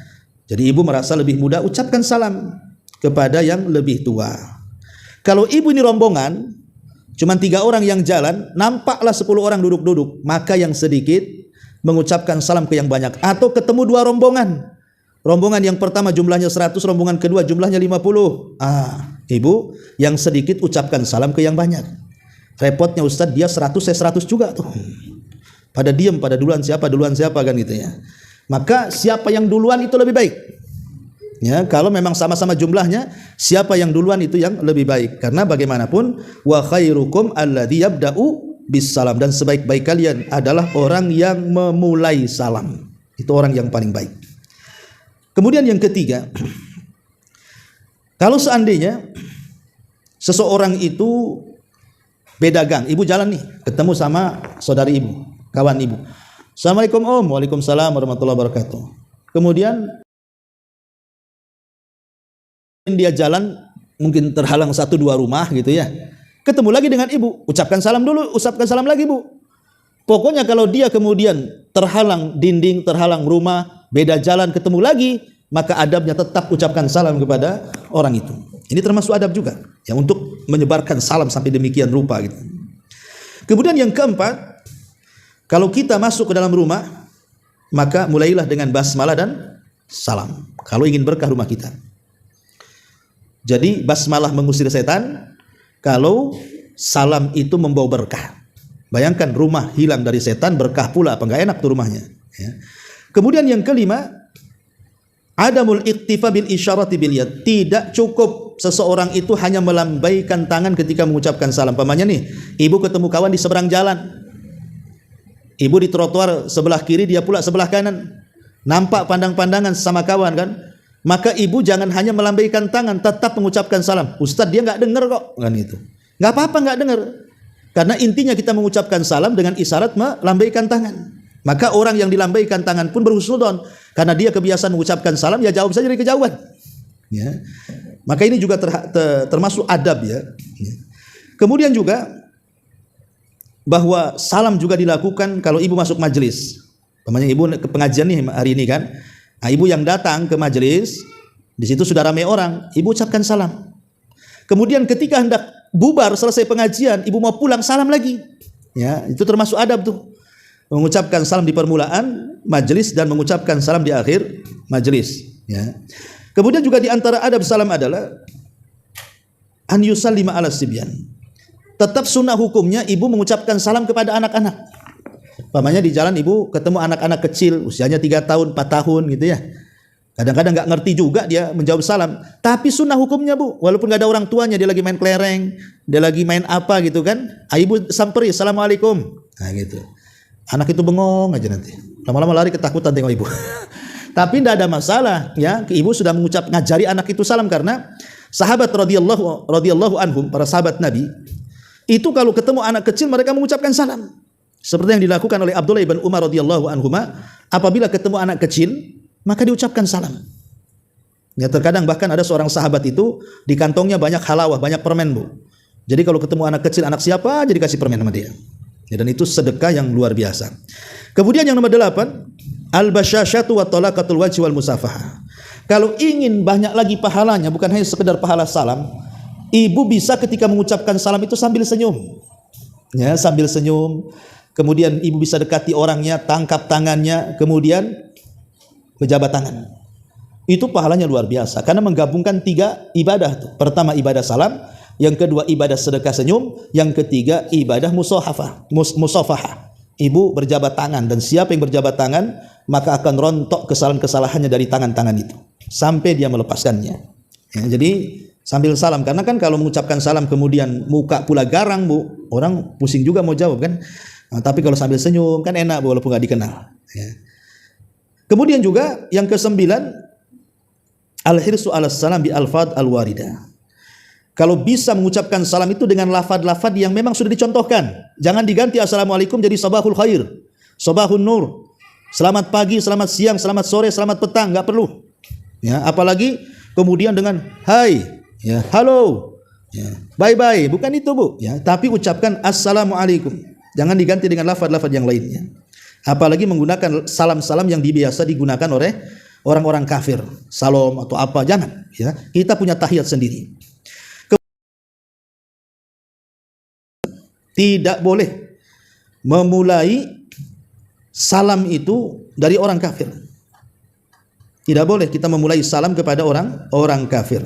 jadi ibu merasa lebih muda, ucapkan salam kepada yang lebih tua. Kalau ibu ini rombongan, cuma 3 orang yang jalan, nampaklah 10 orang duduk-duduk, maka yang sedikit mengucapkan salam ke yang banyak. Atau ketemu 2 rombongan. Rombongan yang pertama jumlahnya 100, rombongan kedua jumlahnya 50. Ibu yang sedikit ucapkan salam ke yang banyak. Repotnya Ustadz, dia 100 saya 100 juga tuh. Pada diam, pada duluan siapa kan gitu ya. Maka siapa yang duluan itu lebih baik. Ya, kalau memang sama-sama jumlahnya, siapa yang duluan itu yang lebih baik. Karena bagaimanapun wa khairukum alladzi yabda'u bis salam, dan sebaik-baik kalian adalah orang yang memulai salam. Itu orang yang paling baik. Kemudian yang ketiga, kalau seandainya seseorang itu beda gang, ibu jalan nih, ketemu sama saudari ibu, kawan ibu. Assalamualaikum Waalaikumsalam warahmatullahi wabarakatuh. Kemudian dia jalan, mungkin terhalang 1-2 rumah gitu ya. Ketemu lagi dengan ibu, ucapkan salam dulu, ucapkan salam lagi bu. Pokoknya kalau dia kemudian terhalang dinding, terhalang rumah, beda jalan, ketemu lagi, maka adabnya tetap ucapkan salam kepada orang itu. Ini termasuk adab juga, ya, untuk menyebarkan salam sampai demikian rupa gitu. Kemudian yang keempat, kalau kita masuk ke dalam rumah, maka mulailah dengan basmalah dan salam. Kalau ingin berkah rumah kita. Jadi basmalah mengusir setan, kalau salam itu membawa berkah. Bayangkan rumah hilang dari setan, berkah pula, apa enggak enak tuh rumahnya. Ya. Kemudian yang kelima, adamul iktifa bil isyarati bil yad. Tidak cukup seseorang itu hanya melambaikan tangan ketika mengucapkan salam. Pamannya nih, ibu ketemu kawan di seberang jalan. Ibu di trotoar sebelah kiri, dia pula sebelah kanan. Nampak pandang-pandangan sama kawan kan? Maka ibu jangan hanya melambaikan tangan, tetap mengucapkan salam. Ustadz dia nggak dengar kok, kan itu. Nggak apa-apa nggak dengar. Karena intinya kita mengucapkan salam dengan isyarat melambaikan tangan. Maka orang yang dilambaikan tangan pun berhusnudon, karena dia kebiasaan mengucapkan salam, ya jawab saja dari kejauhan. Ya. Maka ini juga termasuk adab ya. Kemudian juga bahwa salam juga dilakukan kalau ibu masuk majelis. Namanya ibu ke pengajian nih hari ini kan. Nah, ibu yang datang ke majelis, di situ sudah ramai orang, ibu ucapkan salam. Kemudian ketika hendak bubar selesai pengajian, ibu mau pulang, salam lagi. Ya, itu termasuk adab tuh. Mengucapkan salam di permulaan majelis dan mengucapkan salam di akhir majelis. Ya. Kemudian juga di antara adab salam adalah an yusallima ala sibyan. Tetap sunnah hukumnya ibu mengucapkan salam kepada anak-anak. Pamannya di jalan ibu ketemu anak-anak kecil usianya 3 tahun, 4 tahun gitu ya. Kadang-kadang nggak ngerti juga dia menjawab salam. Tapi sunnah hukumnya bu, walaupun nggak ada orang tuanya, dia lagi main kelereng, dia lagi main apa gitu kan, ibu samperi, assalamualaikum. Nah gitu. Anak itu bengong aja nanti. Lama-lama lari ketakutan tengok ibu. Tapi tidak ada masalah ya. Ibu sudah ngajari anak itu salam, karena sahabat radhiyallahu anhum, para sahabat Nabi, itu kalau ketemu anak kecil mereka mengucapkan salam. Seperti yang dilakukan oleh Abdullah bin Umar radhiyallahu anhuma, apabila ketemu anak kecil maka diucapkan salam. Ya, terkadang bahkan ada seorang sahabat itu di kantongnya banyak halawah, banyak permen bu. Jadi kalau ketemu anak kecil, anak siapa jadi kasih permen sama dia. Ya, dan itu sedekah yang luar biasa. Kemudian yang nomor 8, al-basyashatu wa talaqatul wajhi wal musafahah. Kalau ingin banyak lagi pahalanya, bukan hanya sekedar pahala salam, ibu bisa ketika mengucapkan salam itu sambil senyum. ya, sambil senyum. Kemudian ibu bisa dekati orangnya, tangkap tangannya, kemudian pejabat tangan. Itu pahalanya luar biasa karena menggabungkan 3 ibadah tuh. Pertama ibadah salam, yang kedua ibadah sedekah senyum, yang ketiga ibadah musafahah. Ibu berjabat tangan, dan siapa yang berjabat tangan maka akan rontok kesalahan-kesalahannya dari tangan-tangan itu sampai dia melepaskannya. Ya, jadi sambil salam, karena kan kalau mengucapkan salam kemudian muka pula garang, Bu, orang pusing juga mau jawab kan. Nah, tapi kalau sambil senyum kan enak, Bu, walaupun nggak dikenal. Ya. Kemudian juga yang ke-9, al-hirsu ala salam bi alfad al-waridah. Kalau bisa mengucapkan salam itu dengan lafad-lafad yang memang sudah dicontohkan. Jangan diganti assalamualaikum jadi sabahul khair, sabahun nur, selamat pagi, selamat siang, selamat sore, selamat petang, nggak perlu. Ya, apalagi kemudian dengan hai, ya, halo, ya, bye bye, bukan itu, Bu. Ya, tapi ucapkan assalamualaikum. Jangan diganti dengan lafad-lafad yang lainnya. Apalagi menggunakan salam-salam yang biasa digunakan oleh orang-orang kafir, salam atau apa, jangan. Ya, kita punya tahiyat sendiri. Tidak boleh memulai salam itu dari orang kafir. Tidak boleh kita memulai salam kepada orang kafir.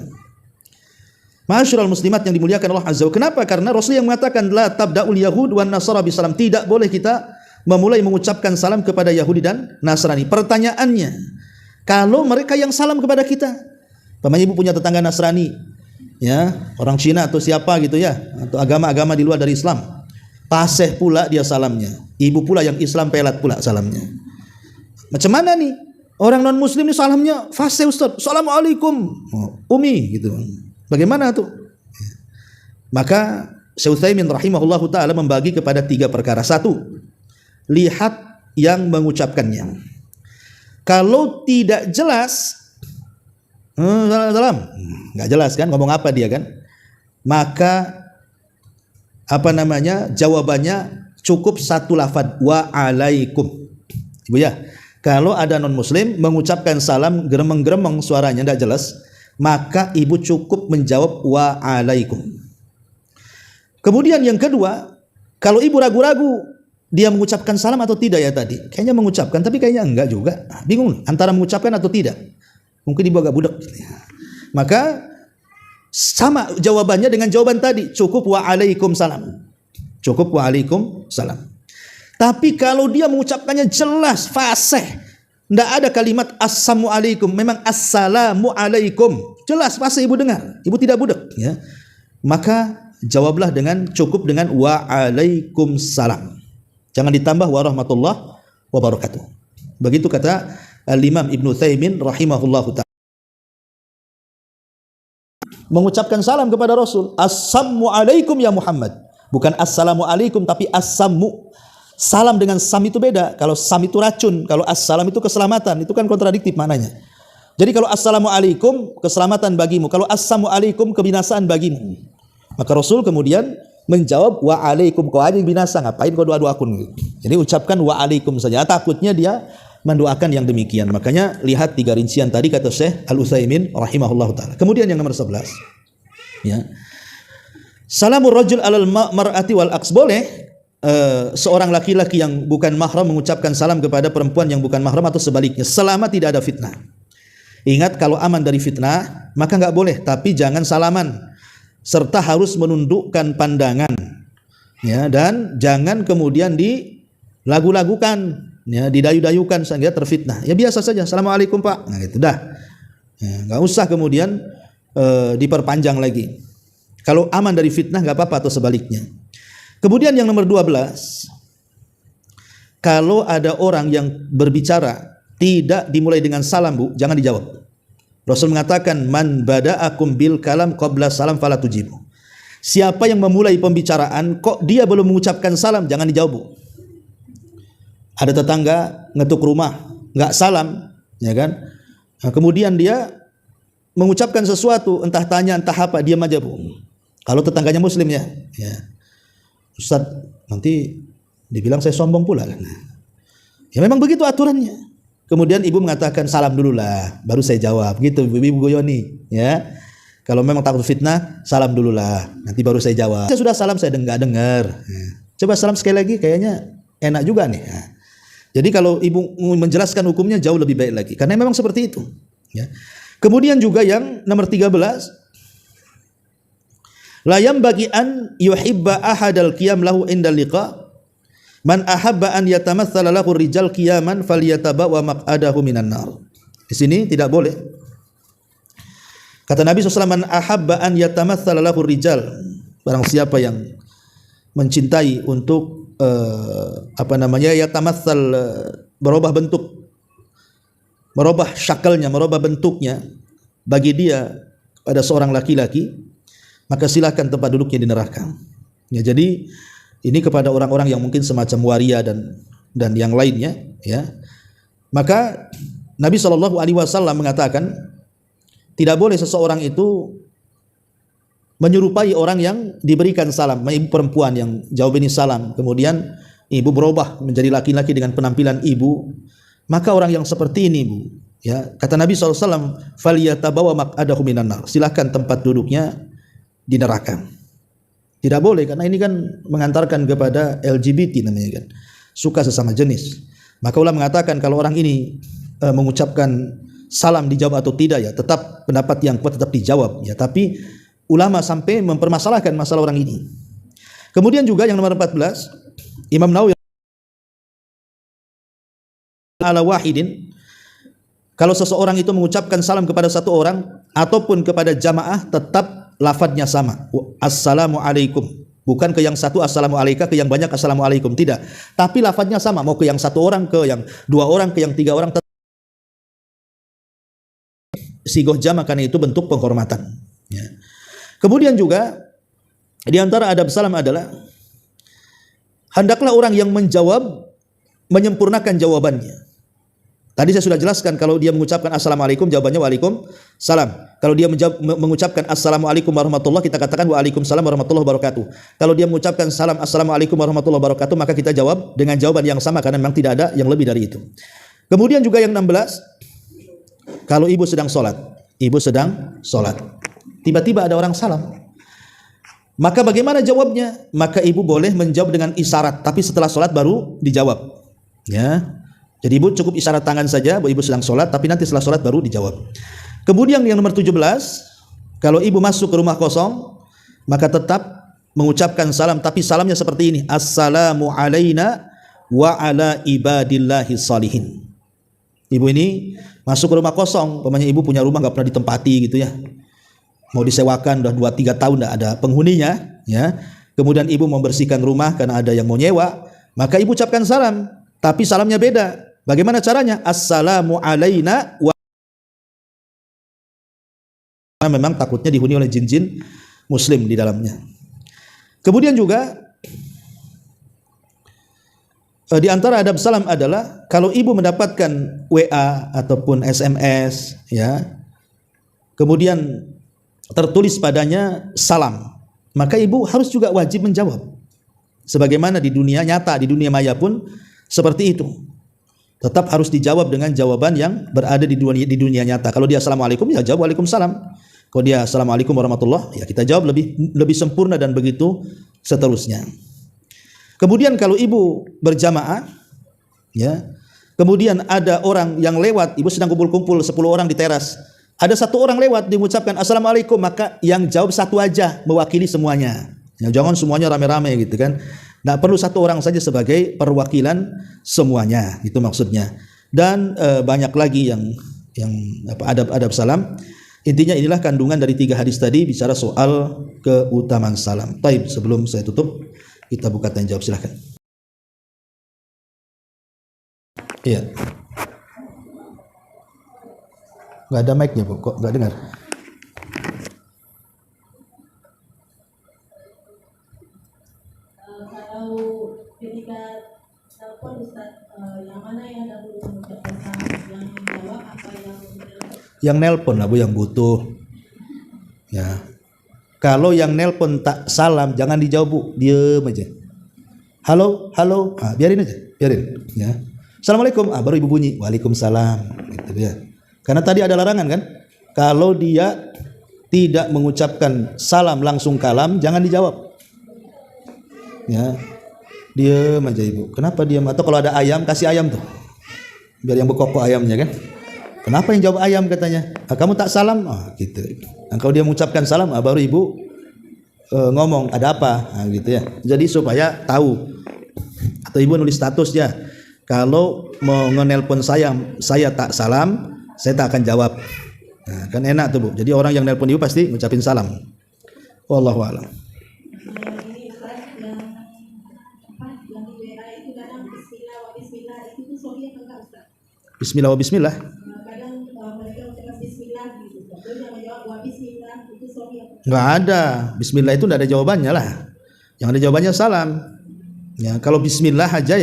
Ma'asyiral muslimat yang dimuliakan Allah Azza wa Jalla. Kenapa? Karena Rasul yang mengatakan la tabda'ul yahud wan nasara bisalam. Tidak boleh kita memulai mengucapkan salam kepada Yahudi dan Nasrani. Pertanyaannya, kalau mereka yang salam kepada kita, pamannya ibu punya tetangga Nasrani, ya, orang Cina atau siapa gitu ya, atau agama-agama di luar dari Islam, paseh pula dia salamnya, ibu pula yang Islam pelat pula salamnya. Macam mana nih? Orang non muslim ini salamnya fasih, Ustaz. Assalamualaikum, Umi gitu. Bagaimana tuh? Maka Syekh Utsaimin rahimahullahu taala membagi kepada 3 perkara. 1, lihat yang mengucapkannya. Kalau tidak jelas, salam, nggak jelas kan ngomong apa dia kan? Maka jawabannya cukup 1 lafaz, wa alaikum. Ibu ya, kalau ada non muslim mengucapkan salam geremeng-geremeng suaranya tidak jelas, maka ibu cukup menjawab wa alaikum. Kemudian yang kedua, kalau ibu ragu-ragu dia mengucapkan salam atau tidak ya tadi, kayaknya mengucapkan tapi kayaknya enggak juga, bingung antara mengucapkan atau tidak, mungkin ibu agak budak, maka sama jawabannya dengan jawaban tadi, cukup wa alaikum salam. Cukup wa alaikum salam. Tapi kalau dia mengucapkannya jelas, fasih, tidak ada kalimat assalamu alaikum, memang assalamu alaikum, jelas fasih, ibu dengar, ibu tidak budak, ya, maka jawablah cukup dengan wa alaikum salam. Jangan ditambah warahmatullahi wabarakatuh. Begitu kata Al-Imam Ibnu Utsaimin rahimahullahu ta'ala. Mengucapkan salam kepada Rasul, assalamu alaikum ya Muhammad, bukan assalamu alaikum tapi assamu. Salam dengan sam itu beda. Kalau sam itu racun, kalau assalam itu keselamatan, itu kan kontradiktif maknanya. Jadi kalau assalamu alaikum keselamatan bagimu, kalau assalamu alaikum kebinasaan bagimu. Maka Rasul kemudian menjawab wa alaikum, kau aja yang binasa, ngapain kau doa-doa akun. Jadi ucapkan wa alaikum saja. Takutnya dia mendoakan yang demikian. Makanya lihat 3 rincian tadi kata Syekh Al-Utsaimin rahimahullahu taala. Kemudian yang nomor 11, ya, salamur rajul alal mar'ati wal aqs. Boleh seorang laki-laki yang bukan mahram mengucapkan salam kepada perempuan yang bukan mahram atau sebaliknya, selama tidak ada fitnah. Ingat, kalau aman dari fitnah maka enggak boleh, tapi jangan salaman, serta harus menundukkan pandangan, ya, dan jangan kemudian dilagu-lagukan, ya, didayu-dayukan sehingga terfitnah. Ya biasa saja, assalamualaikum Pak, nah gitu dah, ya, nggak usah kemudian diperpanjang lagi. Kalau aman dari fitnah nggak apa-apa, atau sebaliknya. Kemudian yang nomor 12, kalau ada orang yang berbicara tidak dimulai dengan salam, Bu, jangan dijawab. Rasul mengatakan man bada'akum bil kalam qabla salam fala tujibu. Siapa yang memulai pembicaraan kok dia belum mengucapkan salam, jangan dijawab, Bu. Ada tetangga ngetuk rumah, nggak salam, ya kan? Nah, kemudian dia mengucapkan sesuatu, entah tanya entah apa, diam aja, Bu. Kalau tetangganya muslim, ya, Ustaz, nanti dibilang saya sombong pula. Ya memang begitu aturannya. Kemudian ibu mengatakan salam dulu lah, baru saya jawab. Gitu ibu Goyoni, ya. Kalau memang takut fitnah, salam dulu lah, nanti baru saya jawab. Saya sudah salam, saya nggak dengar. Coba salam sekali lagi, kayaknya enak juga nih. Nah, jadi kalau ibu menjelaskan hukumnya jauh lebih baik lagi, karena memang seperti itu. Ya. Kemudian juga yang nomor 13, la yambagi an yuhibba ahadal qiyam lahu indal liqa, man ahabba an yatamatsala lahu rijal qiyaman falyatabawa maq'adahu minan nar. Di sini tidak boleh. Kata Nabi SAW, man ahabba an yatamatsala lahu rijal, barang siapa yang mencintai untuk yatamatsal, berubah bentuk, merubah syakalnya, merubah bentuknya bagi dia pada seorang laki-laki, maka silakan tempat duduknya di neraka. Ya, jadi ini kepada orang-orang yang mungkin semacam waria dan yang lainnya, ya. Maka Nabi SAW mengatakan tidak boleh seseorang itu menyerupai orang yang diberikan salam, ibu perempuan yang jawab ini salam, kemudian ibu berubah menjadi laki-laki dengan penampilan ibu, maka orang yang seperti ini, Bu, ya, kata Nabi SAW, falyatabawa maq'adahu minan nar, silakan tempat duduknya di neraka. Tidak boleh, karena ini kan mengantarkan kepada LGBT namanya kan, suka sesama jenis. Maka ulama mengatakan kalau orang ini mengucapkan salam dijawab atau tidak, ya tetap pendapat yang kuat tetap dijawab, ya, tapi ulama sampai mempermasalahkan masalah orang ini. Kemudian juga yang nomor 14, Imam Nawawi ala wahidin, kalau seseorang itu mengucapkan salam kepada satu orang ataupun kepada jamaah, tetap lafadznya sama, assalamualaikum, bukan ke yang satu assalamualaikum, ke yang banyak assalamualaikum, tidak, tapi lafadznya sama, mau ke yang satu orang, ke yang dua orang, ke yang tiga orang, sigoh jama, karena itu bentuk penghormatan, ya. Kemudian juga di antara adab salam adalah hendaklah orang yang menjawab menyempurnakan jawabannya. Tadi saya sudah jelaskan, kalau dia mengucapkan assalamualaikum, jawabannya waalaikumsalam. Kalau dia mengucapkan assalamualaikum warahmatullahi, kita katakan waalaikumsalam warahmatullahi wabarakatuh. Kalau dia mengucapkan salam assalamualaikum warahmatullahi wabarakatuh, maka kita jawab dengan jawaban yang sama, karena memang tidak ada yang lebih dari itu. Kemudian juga yang 16, kalau ibu sedang sholat, tiba-tiba ada orang salam, maka bagaimana jawabnya? Maka ibu boleh menjawab dengan isyarat, tapi setelah sholat baru dijawab, ya. Jadi ibu cukup isyarat tangan saja bahwa ibu sedang sholat, tapi nanti setelah sholat baru dijawab. Kemudian yang nomor 17, kalau ibu masuk ke rumah kosong, maka tetap mengucapkan salam, tapi salamnya seperti ini, assalamu alaina wa ala ibadillahi salihin. Ibu ini masuk ke rumah kosong, umpamanya ibu punya rumah nggak pernah ditempati gitu, ya, mau disewakan udah 2-3 tahun tidak ada penghuninya, ya. Kemudian ibu membersihkan rumah karena ada yang mau nyewa, maka ibu ucapkan salam, tapi salamnya beda. Bagaimana caranya? Assalamu alaina wa, memang takutnya dihuni oleh jin-jin muslim di dalamnya. Kemudian juga di antara adab salam adalah kalau ibu mendapatkan WA ataupun SMS, ya, kemudian tertulis padanya salam, maka ibu harus juga wajib menjawab. Sebagaimana di dunia nyata, di dunia maya pun seperti itu. Tetap harus dijawab dengan jawaban yang berada di dunia nyata. Kalau dia assalamualaikum, ya jawab waalaikumsalam. Kalau dia assalamualaikum warahmatullahi, ya kita jawab lebih sempurna, dan begitu seterusnya. Kemudian kalau ibu berjamaah, ya, kemudian ada orang yang lewat, ibu sedang kumpul-kumpul 10 orang di teras, ada satu orang lewat, mengucapkan assalamualaikum, maka yang jawab satu aja mewakili semuanya, ya, jangan semuanya rame-rame gitu kan. Nggak perlu satu orang saja sebagai perwakilan semuanya, itu maksudnya. Dan banyak lagi yang adab-adab salam. Intinya inilah kandungan dari 3 hadis tadi, bicara soal keutamaan salam. Taib, sebelum saya tutup, kita buka tanya jawab, silahkan. Iya. Nggak ada mic-nya, Bu. Kok nggak dengar?
Kalau ketika telepon Ustaz, yang mana yang dahulu mengucapkan salam, yang menjawab apa yang
Yang nelpon lah, Bu, yang butuh. Ya. Kalau yang nelpon tak salam, jangan dijawab, Bu. Diem aja. Halo, halo. Biarin aja, biarin. Ya. Assalamualaikum. Baru ibu bunyi. Waalaikumsalam. Gitu ya. Karena tadi ada larangan kan? Kalau dia tidak mengucapkan salam langsung kalam, jangan dijawab. Ya. Diam aja ibu. Kenapa diam? Atau kalau ada ayam, kasih ayam tuh. Biar yang berkokok ayamnya kan. Kenapa yang jawab ayam katanya? Kamu tak salam? Gitu. Nah, kalau dia mengucapkan salam, baru ibu ngomong ada apa? Gitu ya. Jadi supaya tahu. Atau ibu nulis status ya. Kalau mau nge-nelpon saya tak salam, saya tak akan jawab. Nah, kan enak tuh bu. Jadi orang yang nelpon ibu pasti ngucapin salam. Wallahu a'lam.
Ini Ustaz yang di WA itu kadang Bismillah wa Bismillah itu sahih atau enggak Ustaz?
Bismillah wa Bismillah.
Kadang mereka ucapkan Bismillah gitu. Terus yang menjawab wa Bismillah itu sahih atau enggak?
Nggak ada. Bismillah itu nggak ada jawabannya lah. Yang ada jawabannya salam. Ya, kalau Bismillah aja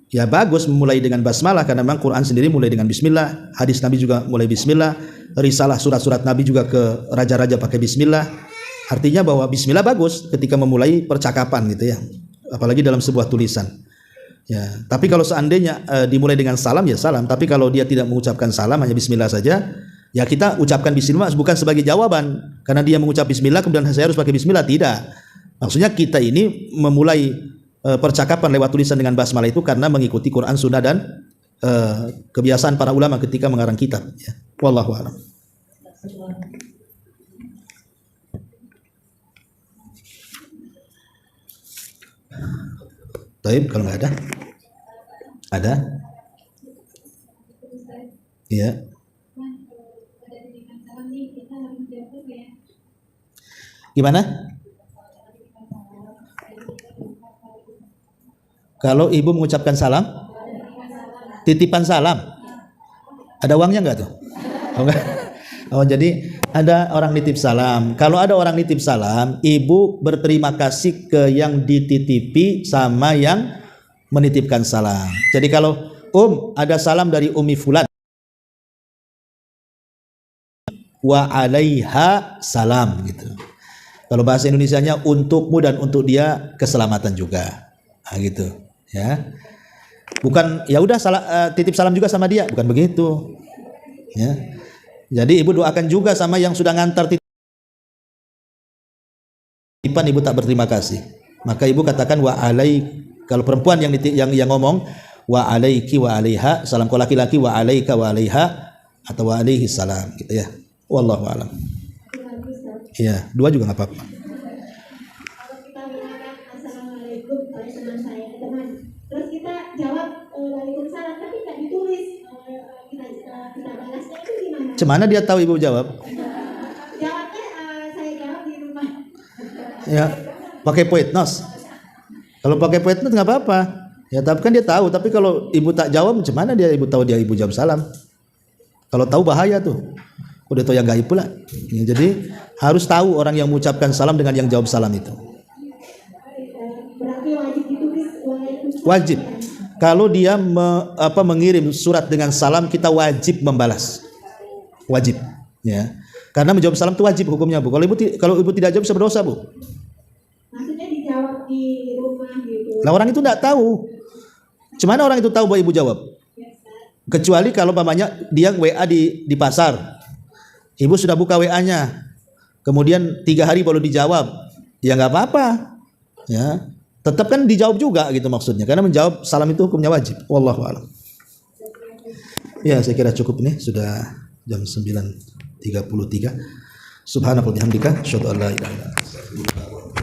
ya bagus memulai dengan basmalah karena memang Quran sendiri mulai dengan bismillah, hadis Nabi juga mulai bismillah, risalah surat-surat Nabi juga ke raja-raja pakai bismillah. Artinya bahwa bismillah bagus ketika memulai percakapan gitu ya. Apalagi dalam sebuah tulisan. Ya, tapi kalau seandainya dimulai dengan salam ya salam, tapi kalau dia tidak mengucapkan salam hanya bismillah saja, ya kita ucapkan bismillah bukan sebagai jawaban karena dia mengucap bismillah kemudian saya harus pakai bismillah, tidak. Maksudnya kita ini memulai percakapan lewat tulisan dengan basmalah itu karena mengikuti Quran, Sunnah dan kebiasaan para ulama ketika mengarang kitab. Ya. Wallahu a'lam. Taib kalau nggak ada? Iya. Gimana? Kalau ibu mengucapkan salam, titipan salam, ada uangnya nggak tuh? Oh, enggak. Oh jadi ada orang nitip salam. Kalau ada orang nitip salam, ibu berterima kasih ke yang dititipi sama yang menitipkan salam. Jadi kalau ada salam dari Umi Fulan, wa alaiha salam gitu. Kalau bahasa Indonesianya untukmu dan untuk dia keselamatan juga. Nah, gitu. Ya, bukan ya udah titip salam juga sama dia, bukan begitu. Ya, jadi ibu doakan juga sama yang sudah ngantar titipan, ibu tak berterima kasih. Maka ibu katakan wa alaik. Kalau perempuan yang ngomong wa alaiki wa alaiha salam, kalau laki-laki wa alaika wa alaiha atau wa alaihi salam, gitu ya. Wallahu a'lam. Iya, dua juga nggak apa-apa.
Kalau kita mengatakan assalamualaikum pada teman saya, terus kita jawab waalaikumsalam, tapi tidak ditulis, kita balasnya itu gimana?
Cemana dia tahu ibu jawab?
Jawabnya saya jawab di rumah.
Ya, pakai poet nos. Kalau pakai poet nos nggak apa-apa. Ya, tapi kan dia tahu. Tapi kalau ibu tak jawab, cemana dia ibu tahu dia ibu jawab salam? Kalau tahu bahaya tuh. Udah tahu yang gaib pula. Ya, jadi harus tahu orang yang mengucapkan salam dengan yang jawab salam itu.
Berarti wajib ditulis waalaikumsalam.
Wajib. Kalau dia mengirim surat dengan salam, kita wajib membalas. Wajib. Ya. Karena menjawab salam itu wajib hukumnya, Bu. Kalau ibu tidak jawab bisa berdosa, Bu.
Maksudnya dijawab di rumah gitu.
Nah, orang itu tidak tahu. Cemana orang itu tahu bahwa ibu jawab? Kecuali kalau mamanya dia WA di pasar. Ibu sudah buka WA-nya, kemudian 3 hari baru dijawab, ya nggak apa-apa, ya tetap kan dijawab juga gitu maksudnya, karena menjawab salam itu hukumnya wajib. Wallahu a'lam. Ya saya kira cukup nih, sudah jam 9.33. Subhanallah bihamdika, asyhadu an la ilaha illa anta.